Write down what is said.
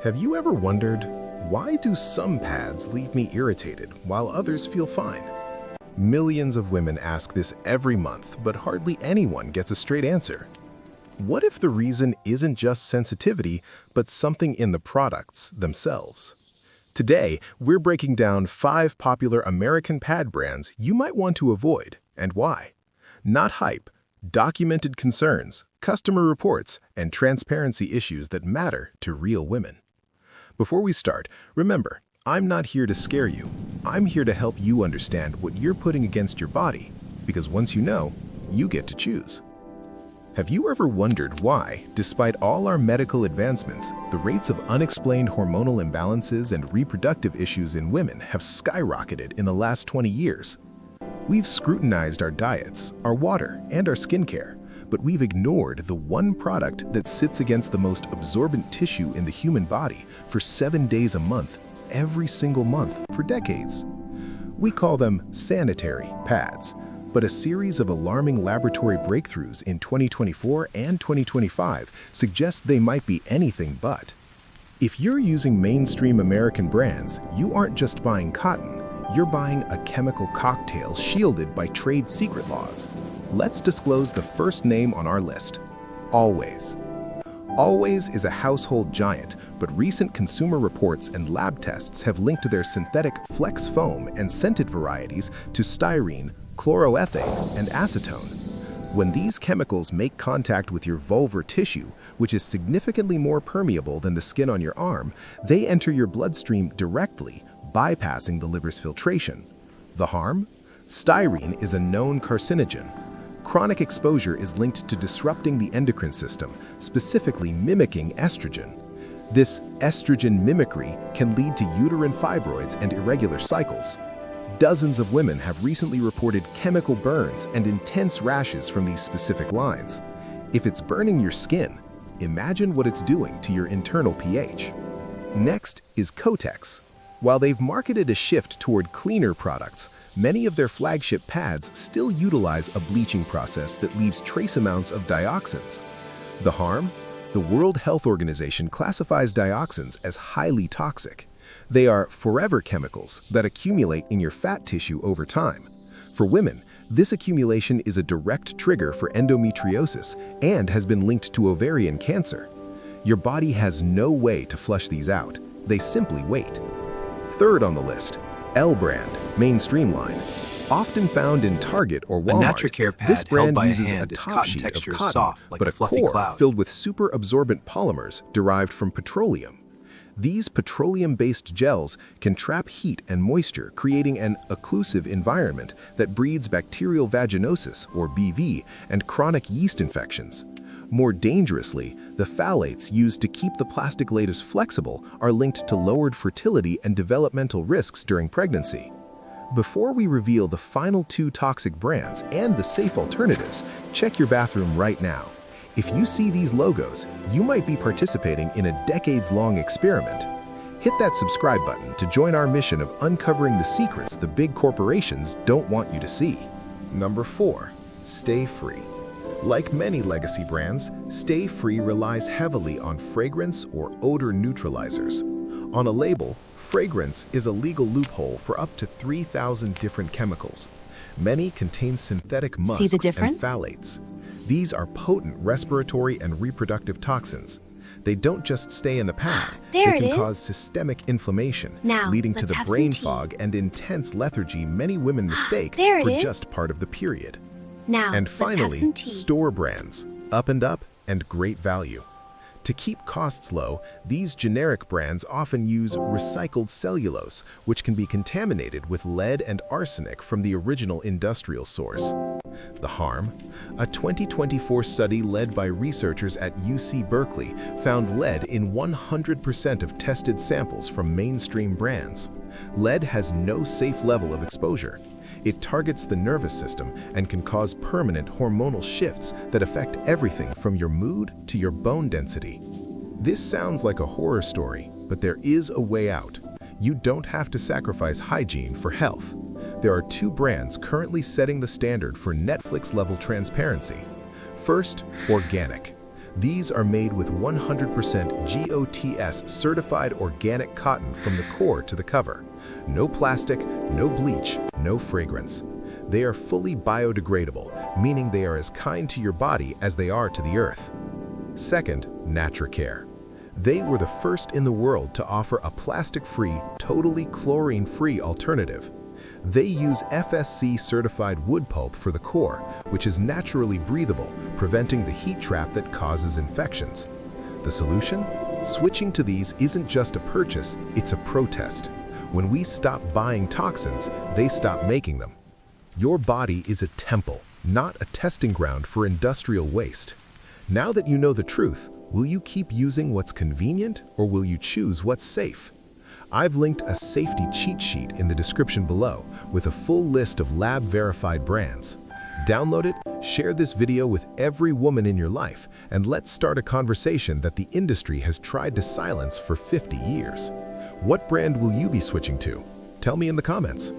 Have you ever wondered, why do some pads leave me irritated while others feel fine? Millions of women ask this every month, but hardly anyone gets a straight answer. What if the reason isn't just sensitivity, but something in the products themselves? Today, we're breaking down 5 popular American pad brands you might want to avoid, and why. Not hype, documented concerns, customer reports, and transparency issues that matter to real women. Before we start, remember, I'm not here to scare you. I'm here to help you understand what you're putting against your body, because once you know, you get to choose. Have you ever wondered why, despite all our medical advancements, the rates of unexplained hormonal imbalances and reproductive issues in women have skyrocketed in the last 20 years? We've scrutinized our diets, our water, and our skincare, but we've ignored the one product that sits against the most absorbent tissue in the human body for 7 days a month, every single month for decades. We call them sanitary pads, but a series of alarming laboratory breakthroughs in 2024 and 2025 suggest they might be anything but. If you're using mainstream American brands, you aren't just buying cotton, you're buying a chemical cocktail shielded by trade secret laws. Let's disclose the first name on our list, Always. Always is a household giant, but recent consumer reports and lab tests have linked their synthetic flex foam and scented varieties to styrene, chloroethane, and acetone. When these chemicals make contact with your vulvar tissue, which is significantly more permeable than the skin on your arm, they enter your bloodstream directly, bypassing the liver's filtration. The harm? Styrene is a known carcinogen. Chronic exposure is linked to disrupting the endocrine system, specifically mimicking estrogen. This estrogen mimicry can lead to uterine fibroids and irregular cycles. Dozens of women have recently reported chemical burns and intense rashes from these specific lines. If it's burning your skin, imagine what it's doing to your internal pH. Next is Kotex. While they've marketed a shift toward cleaner products, many of their flagship pads still utilize a bleaching process that leaves trace amounts of dioxins. The harm? The World Health Organization classifies dioxins as highly toxic. They are forever chemicals that accumulate in your fat tissue over time. For women, this accumulation is a direct trigger for endometriosis and has been linked to ovarian cancer. Your body has no way to flush these out. They simply wait. Third on the list, L brand, mainstream line. Often found in Target or Walmart, this brand uses a top sheet of cotton, soft, like but a core cloud. filled with super absorbent polymers derived from petroleum. These petroleum-based gels can trap heat and moisture, creating an occlusive environment that breeds bacterial vaginosis, or BV, and chronic yeast infections. More dangerously, the phthalates used to keep the plastic lattice flexible are linked to lowered fertility and developmental risks during pregnancy. Before we reveal the final 2 toxic brands and the safe alternatives, check your bathroom right now. If you see these logos, you might be participating in a decades-long experiment. Hit that subscribe button to join our mission of uncovering the secrets the big corporations don't want you to see. Number 4. Stay Free. Like many legacy brands, Stay Free relies heavily on fragrance or odor neutralizers. On a label, fragrance is a legal loophole for up to 3,000 different chemicals. Many contain synthetic musks and phthalates. These are potent respiratory and reproductive toxins. They don't just stay in the pad, they can cause systemic inflammation, leading to the brain fog and intense lethargy many women mistake for just part of the period. And finally, store brands, Up and Up and Great Value. To keep costs low, these generic brands often use recycled cellulose, which can be contaminated with lead and arsenic from the original industrial source. The harm? A 2024 study led by researchers at UC Berkeley found lead in 100% of tested samples from mainstream brands. Lead has no safe level of exposure. It targets the nervous system and can cause permanent hormonal shifts that affect everything from your mood to your bone density. This sounds like a horror story, but there is a way out. You don't have to sacrifice hygiene for health. There are 2 brands currently setting the standard for Netflix-level transparency. First, Organic. These are made with 100% GOTS certified organic cotton from the core to the cover. No plastic, no bleach, no fragrance. They are fully biodegradable, meaning they are as kind to your body as they are to the earth. Second, NatraCare. They were the first in the world to offer a plastic-free, totally chlorine-free alternative. They use FSC-certified wood pulp for the core, which is naturally breathable, preventing the heat trap that causes infections. The solution? Switching to these isn't just a purchase, it's a protest. When we stop buying toxins, they stop making them. Your body is a temple, not a testing ground for industrial waste. Now that you know the truth, will you keep using what's convenient or will you choose what's safe? I've linked a safety cheat sheet in the description below with a full list of lab-verified brands. Download it, share this video with every woman in your life, and let's start a conversation that the industry has tried to silence for 50 years. What brand will you be switching to? Tell me in the comments.